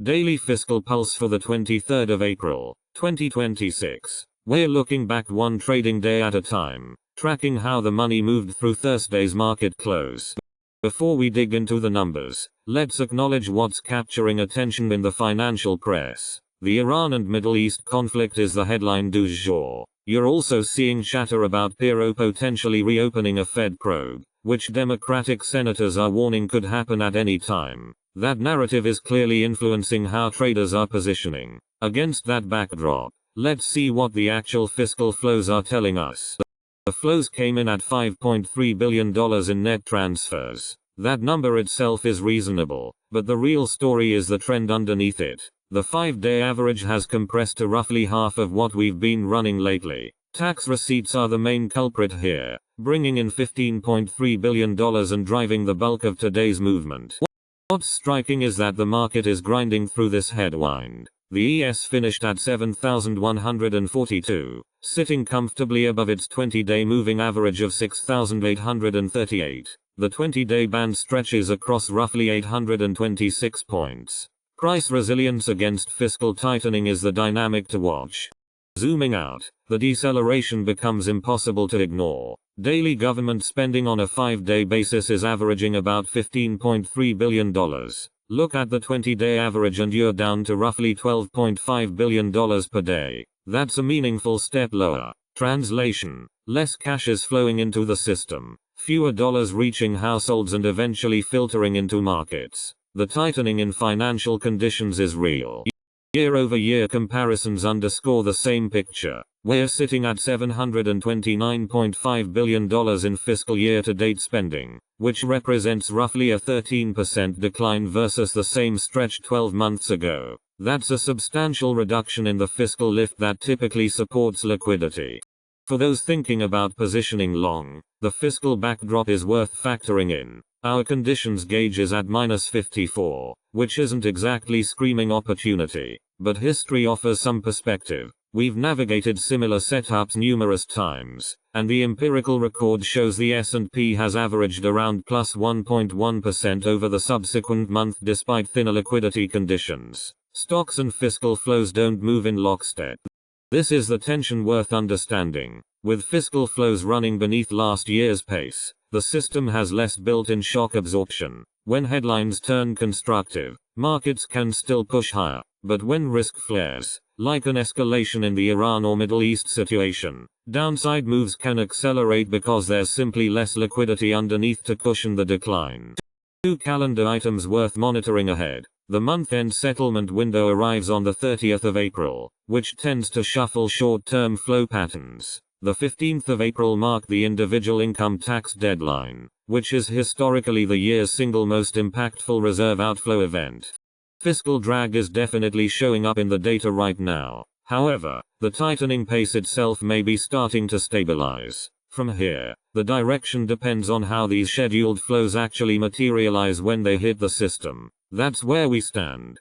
Daily Fiscal Pulse for the 23rd of April, 2026. We're looking back one trading day at a time, tracking how the money moved through Thursday's market close. Before we dig into the numbers, let's acknowledge what's capturing attention in the financial press. The Iran and Middle East conflict is the headline du jour. You're also seeing chatter about Piro potentially reopening a Fed probe, which Democratic senators are warning could happen at any time. That narrative is clearly influencing how traders are positioning. Against that backdrop, let's see what the actual fiscal flows are telling us. The flows came in at $5.3 billion in net transfers. That number itself is reasonable, but the real story is the trend underneath it. The 5-day average has compressed to roughly half of what we've been running lately. Tax receipts are the main culprit here, bringing in $15.3 billion and driving the bulk of today's movement. What's striking is that the market is grinding through this headwind. The ES finished at 7,142, sitting comfortably above its 20-day moving average of 6,838. The 20-day band stretches across roughly 826 points. Price resilience against fiscal tightening is the dynamic to watch. Zooming out, the deceleration becomes impossible to ignore. Daily government spending on a 5-day basis is averaging about $15.3 billion. Look at the 20-day average and you're down to roughly $12.5 billion per day. That's a meaningful step lower. Translation: less cash is flowing into the system, fewer dollars reaching households and eventually filtering into markets. The tightening in financial conditions is real. Year-over-year comparisons underscore the same picture. We're sitting at $729.5 billion in fiscal year-to-date spending, which represents roughly a 13% decline versus the same stretch 12 months ago. That's a substantial reduction in the fiscal lift that typically supports liquidity. For those thinking about positioning long, the fiscal backdrop is worth factoring in. Our conditions gauge is at -54, which isn't exactly screaming opportunity, but history offers some perspective. We've navigated similar setups numerous times, and the empirical record shows the S&P has averaged around plus 1.1% over the subsequent month despite thinner liquidity conditions. Stocks and fiscal flows don't move in lockstep. This is the tension worth understanding. With fiscal flows running beneath last year's pace, the system has less built-in shock absorption. When headlines turn constructive, markets can still push higher, but when risk flares, like an escalation in the Iran or Middle East situation, downside moves can accelerate because there's simply less liquidity underneath to cushion the decline. Two calendar items worth monitoring ahead. The month-end settlement window arrives on the 30th of April, which tends to shuffle short-term flow patterns. The 15th of April marked the individual income tax deadline, which is historically the year's single most impactful reserve outflow event. Fiscal drag is definitely showing up in the data right now. However, the tightening pace itself may be starting to stabilize. From here, the direction depends on how these scheduled flows actually materialize when they hit the system. That's where we stand.